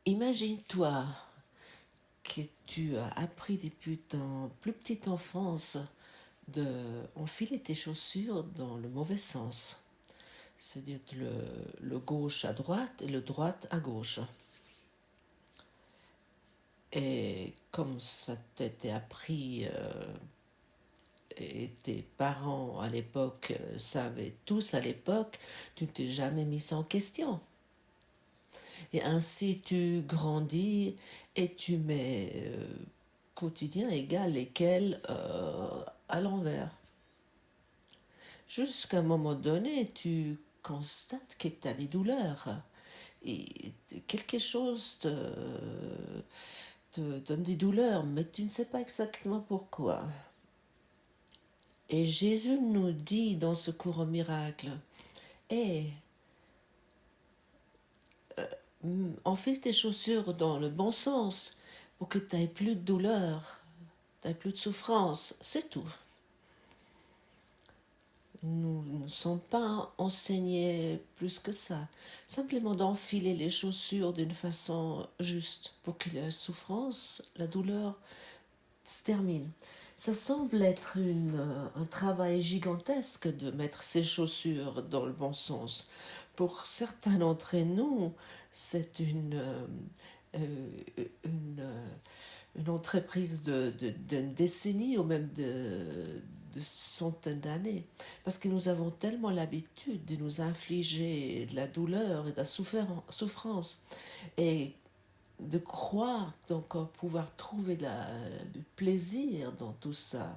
Imagine-toi que tu as appris depuis ta plus petite enfance de enfiler tes chaussures dans le mauvais sens, c'est-à-dire le gauche à droite et le droite à gauche. Et comme ça t'était appris et tes parents à l'époque savaient tous à l'époque, tu ne t'es jamais mis ça en question. Et ainsi tu grandis et tu mets quotidien égal lesquels à l'envers. Jusqu'à un moment donné, tu constates que tu as des douleurs et quelque chose te donne des douleurs, mais tu ne sais pas exactement pourquoi. Et Jésus nous dit dans ce courant miracle, hé, enfile tes chaussures dans le bon sens pour que tu n'aies plus de douleur, tu n'aies plus de souffrance, c'est tout. Nous ne sommes pas enseignés plus que ça. Simplement d'enfiler les chaussures d'une façon juste pour que la souffrance, la douleur se termine. Ça semble être un travail gigantesque de mettre ses chaussures dans le bon sens. Pour certains d'entre nous, c'est une entreprise d'une décennie ou même de centaines d'années. Parce que nous avons tellement l'habitude de nous infliger de la douleur et de la souffrance. Et de croire donc pouvoir trouver du plaisir dans tout ça.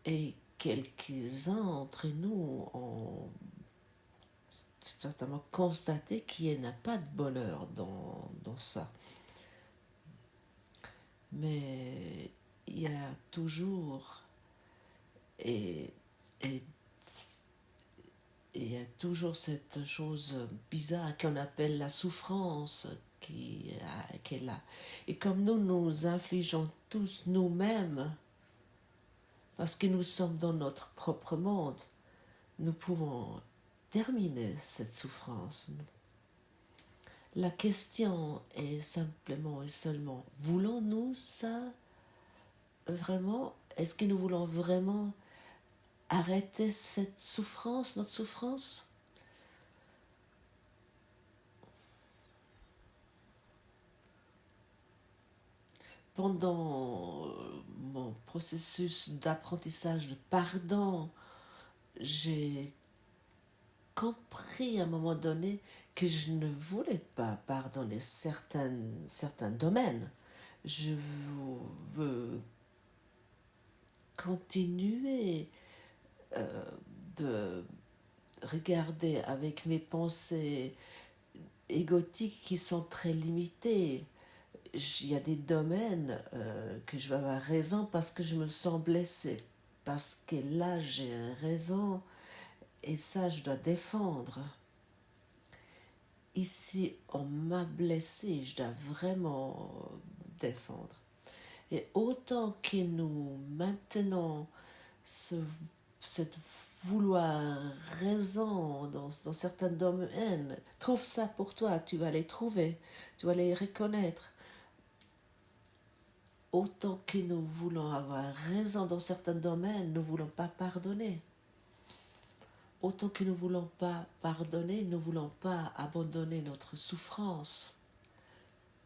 Et quelques-uns d'entre nous ont certainement constaté qu'il n'y a pas de bonheur dans ça. Mais il y a toujours et il y a toujours cette chose bizarre qu'on appelle la souffrance qui est là. Et comme nous infligeons tous nous-mêmes, parce que nous sommes dans notre propre monde, nous pouvons terminer cette souffrance. La question est simplement et seulement, voulons-nous ça vraiment? Est-ce que nous voulons vraiment arrêter cette souffrance, notre souffrance? Pendant mon processus d'apprentissage de pardon, j'ai compris à un moment donné que je ne voulais pas pardonner certains domaines. Je veux continuer de regarder avec mes pensées égotiques qui sont très limitées. Il y a des domaines que je vais avoir raison parce que je me sens blessée. Parce que là, j'ai raison et ça, je dois défendre. Ici, on m'a blessé, je dois vraiment défendre. Et autant que nous maintenons cette vouloir raison dans certains domaines, trouve ça pour toi, tu vas les trouver, tu vas les reconnaître. Autant que nous voulons avoir raison dans certains domaines, nous ne voulons pas pardonner. Autant que nous ne voulons pas pardonner, nous ne voulons pas abandonner notre souffrance.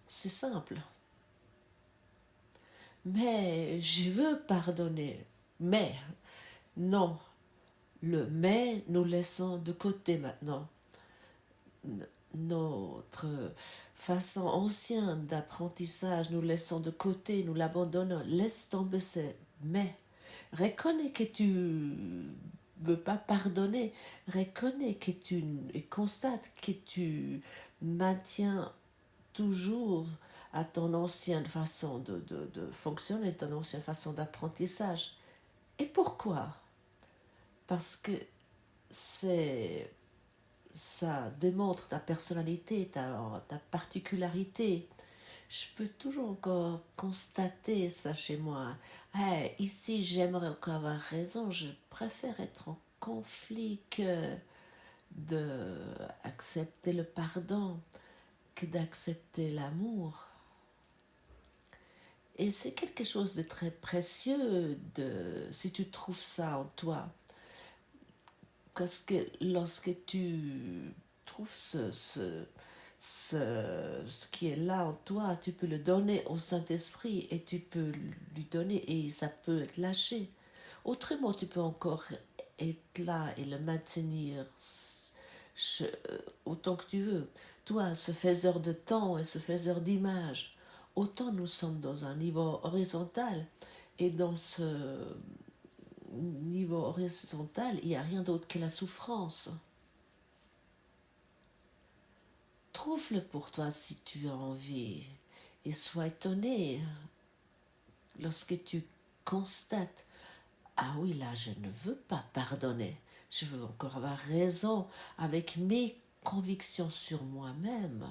C'est simple. Mais je veux pardonner. Mais, non. Le mais, nous laissons de côté maintenant. Notre façon ancienne d'apprentissage, nous laissons de côté, nous l'abandonnons. Laisse tomber ces mais. Reconnais que tu veux pas pardonner. Reconnais que et constate que tu maintiens toujours à ton ancienne façon de fonctionner, ton ancienne façon d'apprentissage. Et pourquoi? Parce que ça démontre ta personnalité, ta particularité. Je peux toujours encore constater ça chez moi. Hey, ici, j'aimerais encore avoir raison. Je préfère être en conflit que d'accepter le pardon. que d'accepter l'amour. Et c'est quelque chose de très précieux si tu trouves ça en toi. Parce que lorsque tu trouves ce qui est là en toi, tu peux le donner au Saint-Esprit et tu peux lui donner et ça peut être lâché. Autrement, tu peux encore être là et le maintenir autant que tu veux. Toi, ce faiseur de temps et ce faiseur d'images, autant nous sommes dans un niveau horizontal et dans ce niveau horizontal, il n'y a rien d'autre que la souffrance. Trouve-le pour toi si tu as envie et sois étonné lorsque tu constates ah oui, là je ne veux pas pardonner, je veux encore avoir raison avec mes convictions sur moi-même,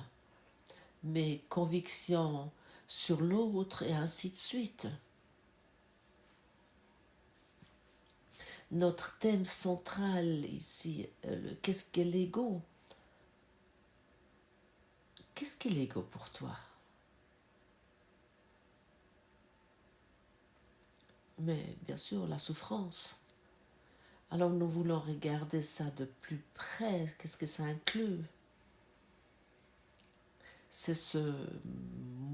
mes convictions sur l'autre et ainsi de suite. Notre thème central ici, qu'est-ce qu'est l'ego? Qu'est-ce qu'est l'ego pour toi? Mais bien sûr, la souffrance. Alors nous voulons regarder ça de plus près. Qu'est-ce que ça inclut? C'est ce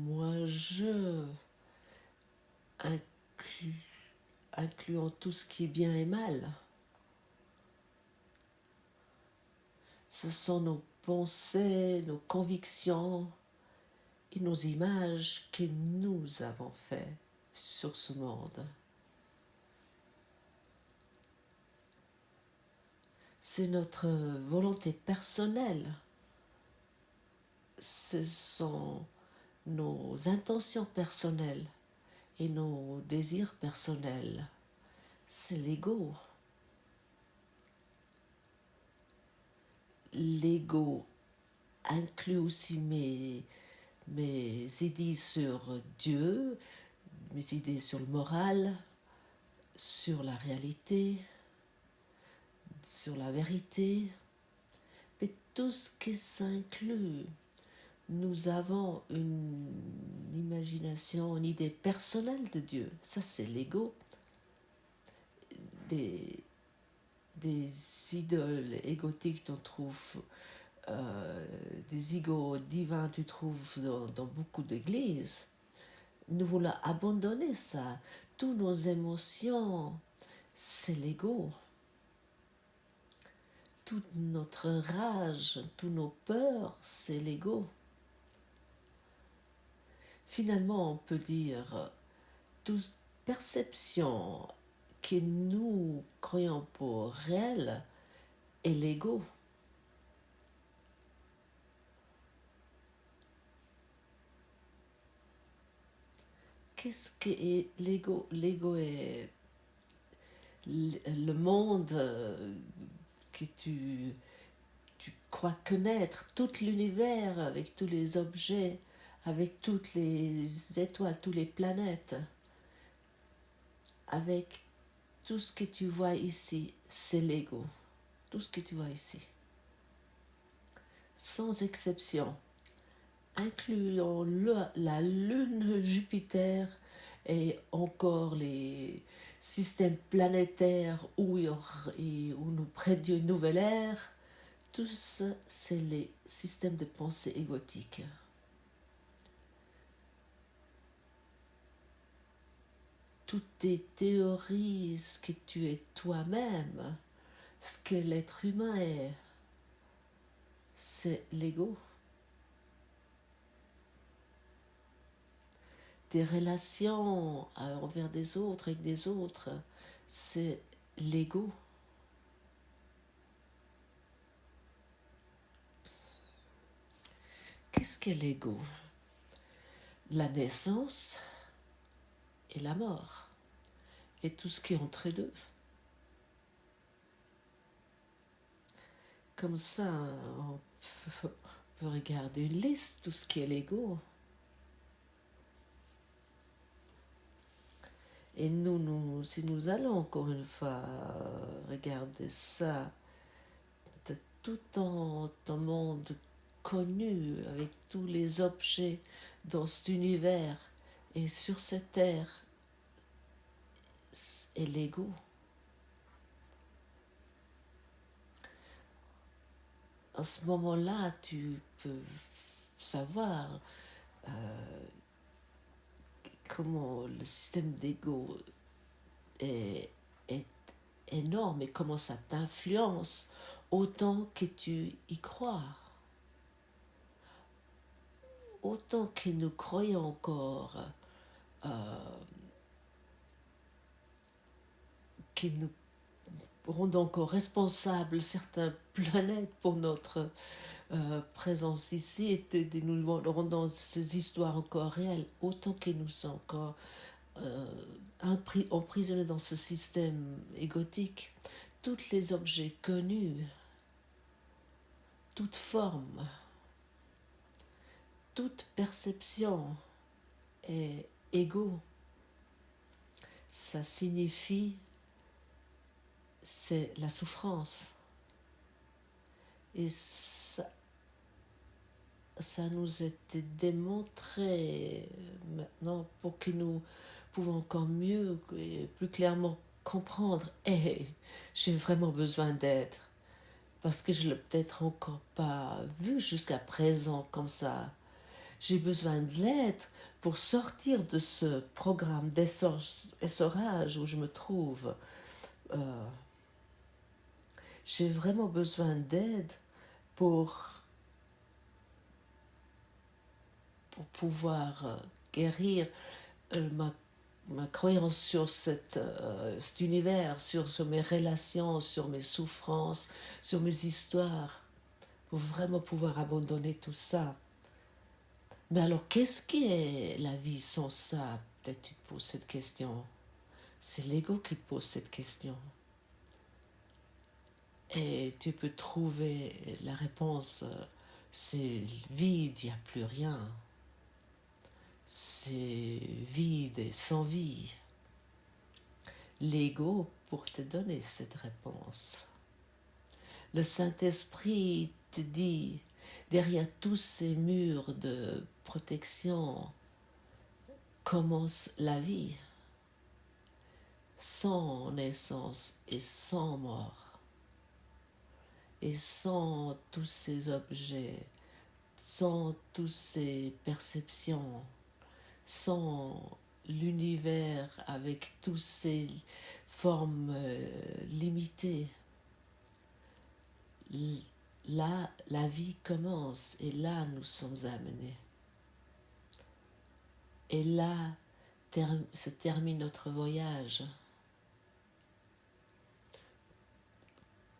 moi-je incluant tout ce qui est bien et mal. Ce sont nos pensées, nos convictions et nos images que nous avons fait sur ce monde. C'est notre volonté personnelle. Ce sont nos intentions personnelles et nos désirs personnels. C'est l'ego. L'ego inclut aussi mes idées sur Dieu, mes idées sur le moral, sur la réalité, sur la vérité, mais tout ce que ça inclut. Nous avons une imagination, une idée personnelle de Dieu. Ça, c'est l'ego. Des idoles égotiques, on trouve des égos divins, tu trouves dans beaucoup d'églises. Nous voulons abandonner ça. Toutes nos émotions, c'est l'ego. Toute notre rage, toutes nos peurs, c'est l'ego. Finalement, on peut dire toute perception que nous croyons pour réelle est l'ego. Qu'est-ce qu'est l'ego? L'ego est le monde que tu crois connaître, tout l'univers avec tous les objets, avec toutes les étoiles, toutes les planètes, avec tout ce que tu vois ici, c'est l'ego. Tout ce que tu vois ici. Sans exception. Incluant la Lune, Jupiter et encore les systèmes planétaires où nous prédions une nouvelle ère, tout ça, c'est les systèmes de pensée égotiques. Toutes tes théories, ce que tu es toi-même, ce que l'être humain est, c'est l'ego. Tes relations envers des autres, avec des autres, c'est l'ego. Qu'est-ce qu'est l'ego? La naissance et la mort, et tout ce qui est entre les deux. Comme ça, on peut regarder une liste, tout ce qui est l'ego. Et si nous allons encore une fois regarder ça, de tout ton monde connu avec tous les objets dans cet univers et sur cette terre est l'ego. À ce moment-là, tu peux savoir comment le système d'ego est énorme et comment ça t'influence autant que tu y crois. Autant que nous croyons encore que nous rendons encore responsables certaines planètes pour notre présence ici et nous rendons ces histoires encore réelles, autant que nous sommes encore emprisonnés dans ce système égotique. Tous les objets connus, toute forme, toute perception est égo. Ça signifie c'est la souffrance. Et ça nous est démontré maintenant pour que nous pouvons encore mieux et plus clairement comprendre j'ai vraiment besoin d'aide parce que je ne l'ai peut-être encore pas vu jusqu'à présent comme ça. J'ai besoin de l'aide pour sortir de ce programme d'essorage où je me trouve. J'ai vraiment besoin d'aide pour pouvoir guérir ma croyance sur cet univers, sur mes relations, sur mes souffrances, sur mes histoires, pour vraiment pouvoir abandonner tout ça. Mais alors, qu'est-ce qui est la vie sans ça? Peut-être tu te poses cette question. C'est l'ego qui te pose cette question. Et tu peux trouver la réponse, c'est vide, il n'y a plus rien. C'est vide et sans vie. L'ego pour te donner cette réponse. Le Saint-Esprit te dit, derrière tous ces murs de protection, commence la vie, sans naissance et sans mort. Et sans tous ces objets, sans toutes ces perceptions, sans l'univers avec toutes ces formes limitées, là, la vie commence et là, nous sommes amenés. Et là, se termine notre voyage.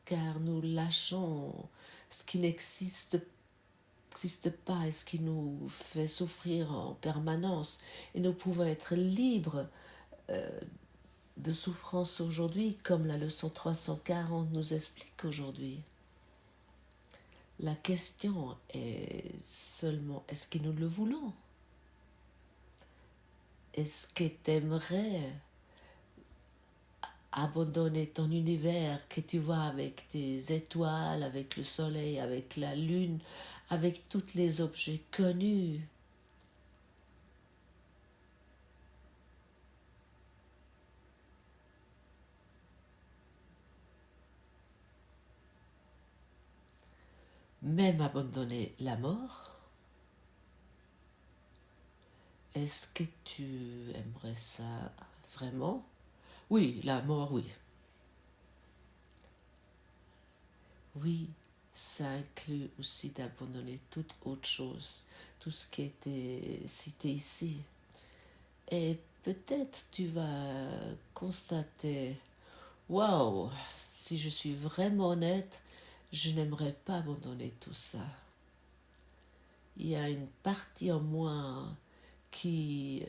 Car nous lâchons ce qui n'existe pas et ce qui nous fait souffrir en permanence. Et nous pouvons être libres de souffrance aujourd'hui, comme la leçon 340 nous explique aujourd'hui. La question est seulement, est-ce que nous le voulons? Est-ce que tu aimerais abandonner ton univers que tu vois avec tes étoiles, avec le soleil, avec la lune, avec tous les objets connus? Même abandonner la mort? Est-ce que tu aimerais ça vraiment? Oui, la mort, oui. Oui, ça inclut aussi d'abandonner toute autre chose, tout ce qui était cité ici. Et peut-être tu vas constater, waouh, si je suis vraiment honnête, je n'aimerais pas abandonner tout ça. Il y a une partie en moi qui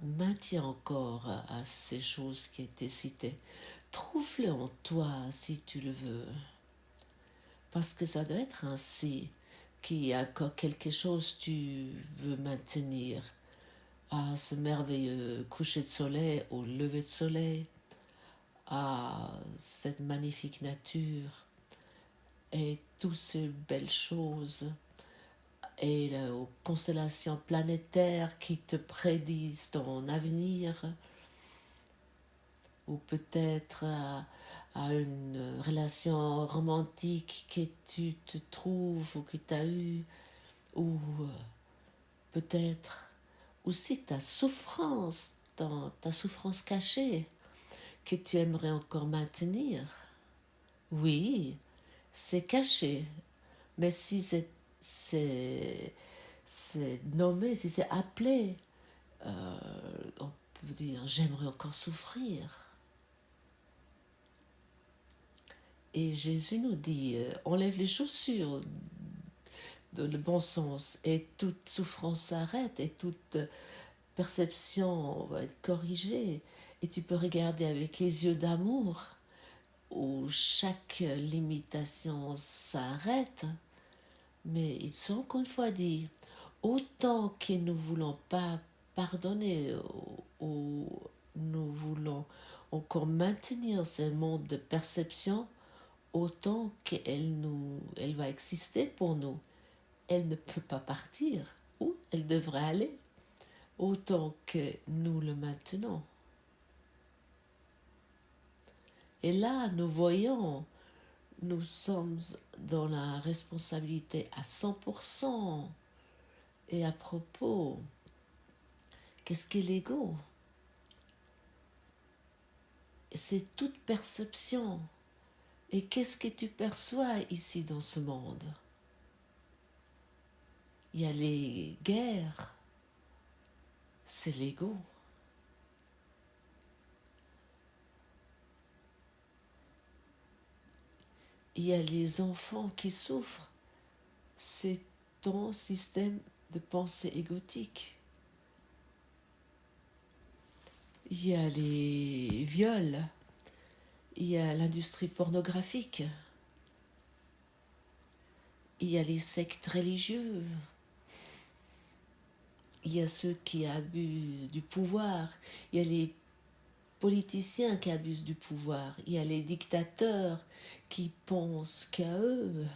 maintient encore à ces choses qui étaient citées. Trouve-le en toi si tu le veux. Parce que ça doit être ainsi qu'il y a encore quelque chose que tu veux maintenir à ce merveilleux coucher de soleil, au lever de soleil, à cette magnifique nature, et toutes ces belles choses et aux constellations planétaires qui te prédisent ton avenir, ou peut-être à une relation romantique que tu te trouves ou que tu as eue, ou peut-être aussi ta souffrance, ta souffrance cachée que tu aimerais encore maintenir. Oui, c'est caché, mais si c'est nommé, si c'est appelé, on peut dire j'aimerais encore souffrir. Et Jésus nous dit enlève les chaussures dans le bon sens et toute souffrance s'arrête et toute perception va être corrigée et tu peux regarder avec les yeux d'amour où chaque limitation s'arrête. Mais il sont encore une fois dit, autant que nous ne voulons pas pardonner ou nous voulons encore maintenir ce monde de perception, autant elle va exister pour nous. Elle ne peut pas partir. Où elle devrait aller? Autant que nous le maintenons. Et là, nous voyons, nous sommes dans la responsabilité à 100%. Et à propos, qu'est-ce qu'est l'ego? C'est toute perception. Et qu'est-ce que tu perçois ici dans ce monde? Il y a les guerres, c'est l'ego. Il y a les enfants qui souffrent, c'est ton système de pensée égotique. Il y a les viols, il y a l'industrie pornographique, il y a les sectes religieuses, il y a ceux qui abusent du pouvoir, il y a les politiciens qui abusent du pouvoir, il y a les dictateurs qui pensent qu'à eux.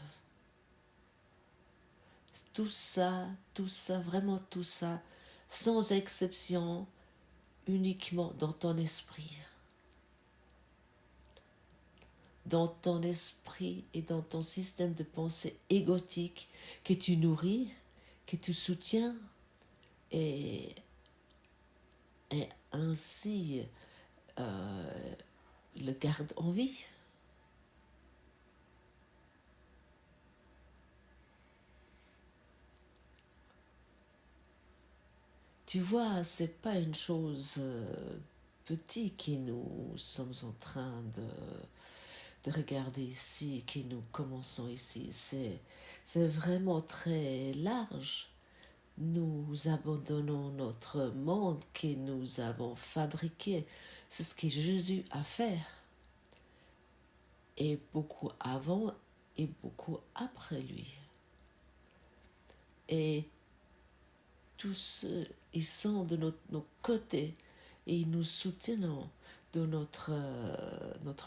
Tout ça, vraiment tout ça, sans exception, uniquement dans ton esprit. Dans ton esprit et dans ton système de pensée égotique que tu nourris, que tu soutiens et ainsi le garde en vie. Tu vois, c'est pas une chose petite que nous sommes en train de regarder ici, que nous commençons ici. C'est vraiment très large. Nous abandonnons notre monde que nous avons fabriqué. C'est ce que Jésus a fait. Et beaucoup avant et beaucoup après lui. Et tous ceux, ils sont de nos côtés et nous soutenons de notre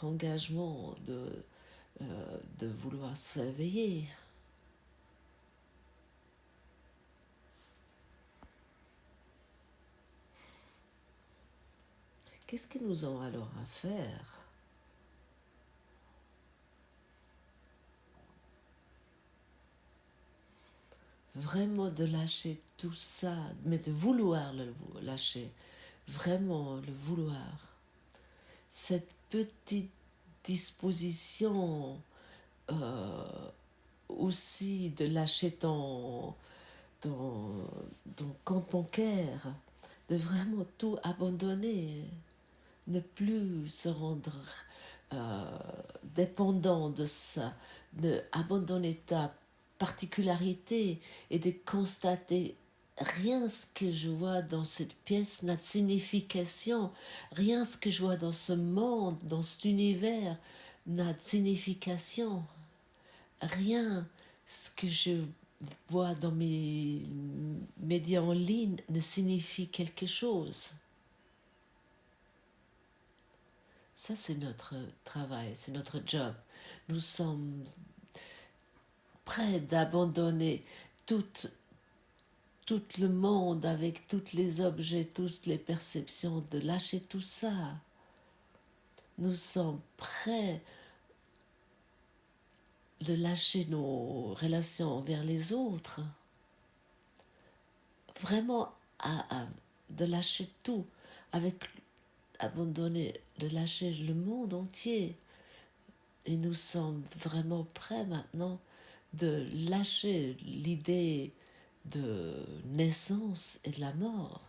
engagement de vouloir s'éveiller. Qu'est-ce que nous avons alors à faire? Vraiment de lâcher tout ça, mais de vouloir le lâcher, vraiment le vouloir. Cette petite disposition aussi de lâcher ton compte bancaire, de vraiment tout abandonner, ne plus se rendre dépendant de ça, de abandonner ta particularité et de constater rien ce que je vois dans cette pièce n'a de signification, rien ce que je vois dans ce monde, dans cet univers n'a de signification, rien ce que je vois dans mes médias en ligne ne signifie quelque chose. Ça, c'est notre travail, c'est notre job. Nous sommes prêts d'abandonner tout, tout le monde avec tous les objets, toutes les perceptions, de lâcher tout ça. Nous sommes prêts de lâcher nos relations envers les autres. Vraiment de lâcher tout, abandonner, de lâcher le monde entier. Et nous sommes vraiment prêts maintenant de lâcher l'idée de naissance et de la mort.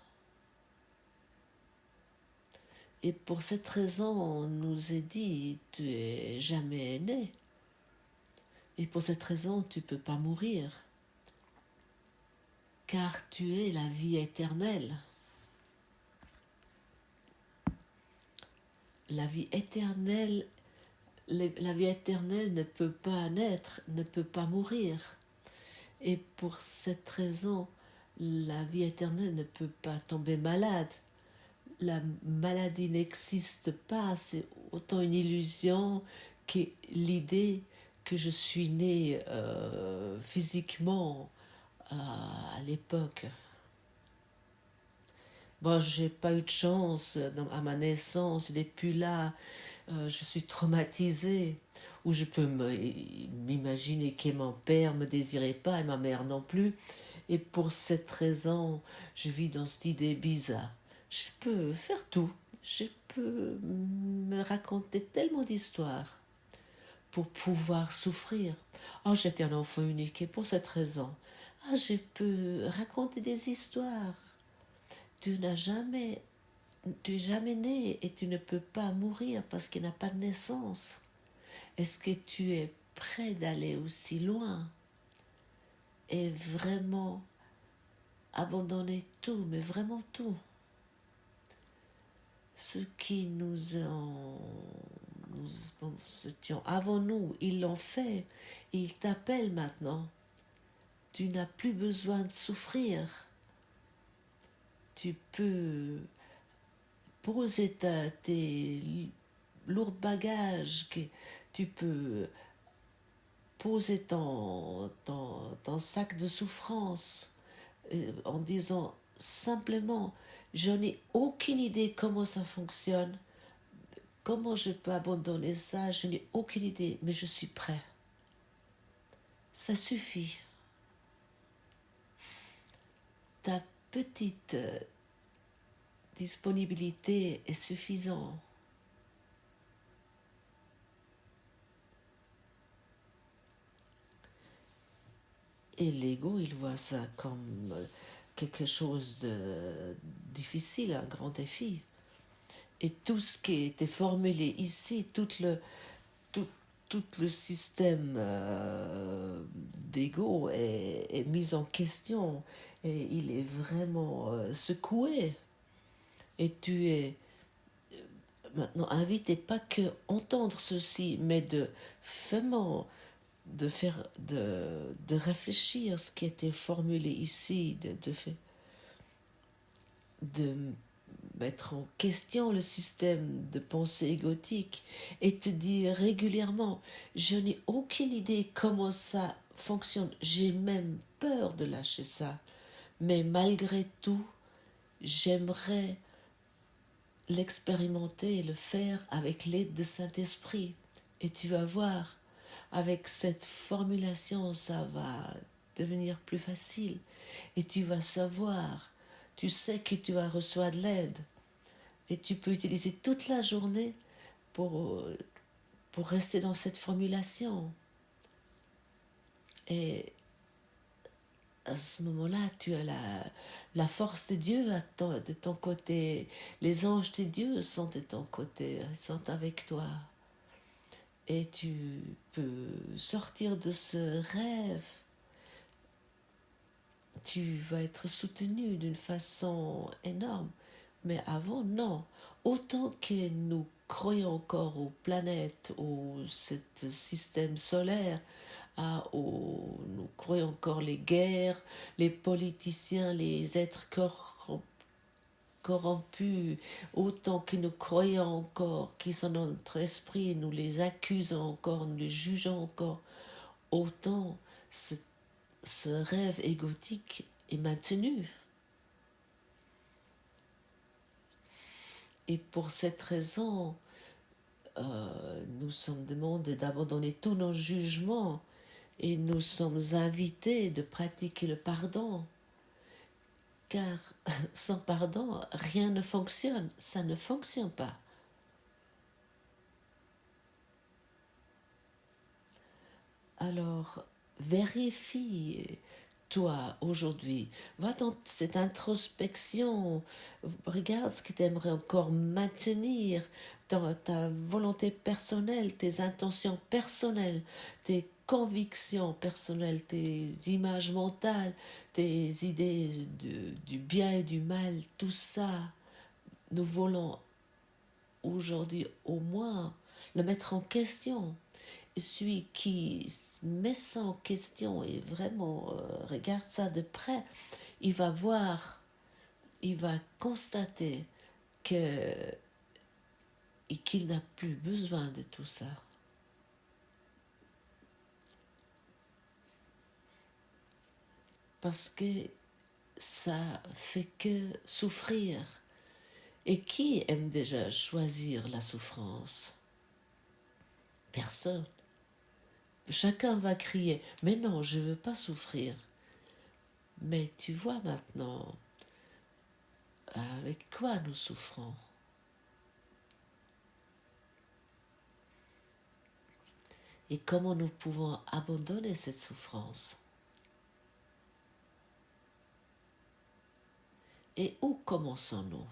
Et pour cette raison, on nous est dit, tu es jamais né. Et pour cette raison, tu ne peux pas mourir. Car tu es la vie éternelle. La vie éternelle ne peut pas naître, ne peut pas mourir. Et pour cette raison, la vie éternelle ne peut pas tomber malade. La maladie n'existe pas, c'est autant une illusion que l'idée que je suis né physiquement à l'époque. Bon, j'ai pas eu de chance à ma naissance, il n'est plus là, je suis traumatisée. Ou je peux m'imaginer que mon père ne me désirait pas et ma mère non plus. Et pour cette raison, je vis dans cette idée bizarre. Je peux faire tout. Je peux me raconter tellement d'histoires pour pouvoir souffrir. Oh, j'étais un enfant unique et pour cette raison, je peux raconter des histoires. Tu es jamais né et tu ne peux pas mourir parce qu'il n'y a pas de naissance. Est-ce que tu es prêt d'aller aussi loin et vraiment abandonner tout, mais vraiment tout? Ceux qui nous étions avant nous, ils l'ont fait, ils t'appellent maintenant. Tu n'as plus besoin de souffrir. Tu peux poser tes lourds bagages, tu peux poser ton sac de souffrance en disant simplement, je n'ai aucune idée comment ça fonctionne, comment je peux abandonner ça, je n'ai aucune idée, mais je suis prêt. Ça suffit. Ta petite disponibilité est suffisante. Et l'ego, il voit ça comme quelque chose de difficile, un grand défi. Et tout ce qui était formulé ici, tout le système d'ego est mis en question et il est vraiment secoué. Et tu es maintenant invité pas que entendre ceci, mais de vraiment de réfléchir ce qui était formulé ici, de mettre en question le système de pensée égotique et te dire régulièrement, je n'ai aucune idée comment ça fonctionne, j'ai même peur de lâcher ça, mais malgré tout, j'aimerais l'expérimenter et le faire avec l'aide de Saint-Esprit. Et tu vas voir, avec cette formulation, ça va devenir plus facile. Et tu vas savoir, tu sais que tu vas recevoir de l'aide. Et tu peux utiliser toute la journée pour rester dans cette formulation. Et à ce moment-là, tu as la force de Dieu de ton côté. Les anges de Dieu sont de ton côté, ils sont avec toi. Et tu peux sortir de ce rêve. Tu vas être soutenu d'une façon énorme. Mais avant, non. Autant que nous croyons encore aux planètes, au système solaire, nous croyons encore les guerres, les politiciens, les êtres corrompus, autant que nous croyons encore qu'ils sont dans notre esprit, nous les accusons encore, nous les jugeons encore, autant ce, ce rêve égotique est maintenu. Et pour cette raison, nous sommes demandés d'abandonner tous nos jugements et nous sommes invités de pratiquer le pardon. Car sans pardon, rien ne fonctionne, ça ne fonctionne pas. Alors, vérifie toi aujourd'hui, va dans cette introspection, regarde ce que tu aimerais encore maintenir dans ta volonté personnelle, tes intentions personnelles, tes convictions personnelles, tes images mentales, tes idées du bien et du mal, tout ça, nous voulons aujourd'hui au moins le mettre en question. Et celui qui met ça en question et vraiment regarde ça de près, il va voir, il va constater qu'il n'a plus besoin de tout ça. Parce que ça fait que souffrir. Et qui aime déjà choisir la souffrance? Personne. Chacun va crier, mais non, je ne veux pas souffrir. Mais tu vois maintenant, avec quoi nous souffrons? Et comment nous pouvons abandonner cette souffrance? Et où commençons-nous?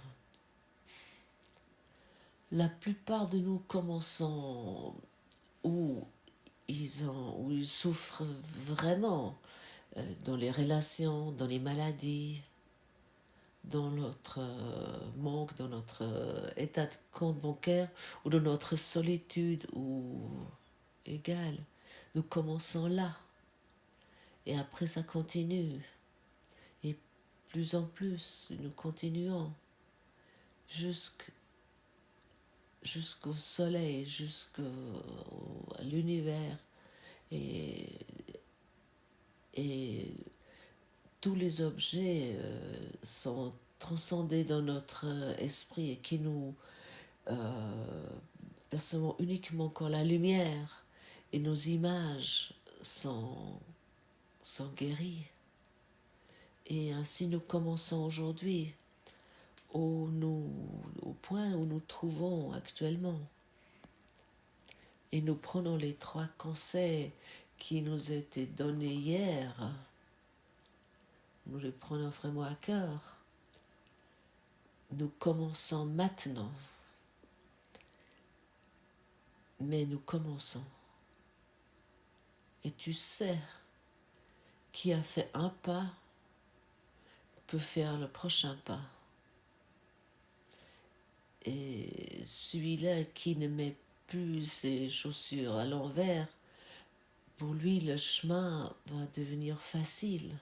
La plupart de nous commençons où ils souffrent vraiment, dans les relations, dans les maladies, dans notre manque, dans notre état de compte bancaire, ou dans notre solitude, ou égal. Nous commençons là. Et après, ça continue. Et plus en plus, nous continuons jusqu'au soleil, jusqu'à l'univers. Et tous les objets sont transcendés dans notre esprit et qui nous percevons uniquement quand la lumière et nos images sont guéries. Et ainsi nous commençons aujourd'hui au point où nous trouvons actuellement. Et nous prenons les 3 conseils qui nous étaient donnés hier. Nous les prenons vraiment à cœur. Nous commençons maintenant. Mais nous commençons. Et tu sais, qui a fait un pas peut faire le prochain pas. Et celui-là qui ne met plus ses chaussures à l'envers, pour lui le chemin va devenir facile.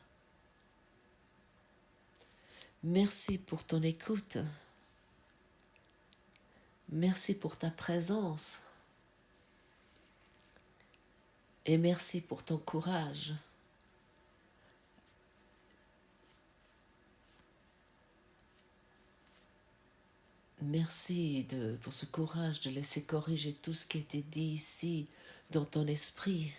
Merci pour ton écoute. Merci pour ta présence. Et merci pour ton courage. Merci pour ce courage de laisser corriger tout ce qui a été dit ici dans ton esprit.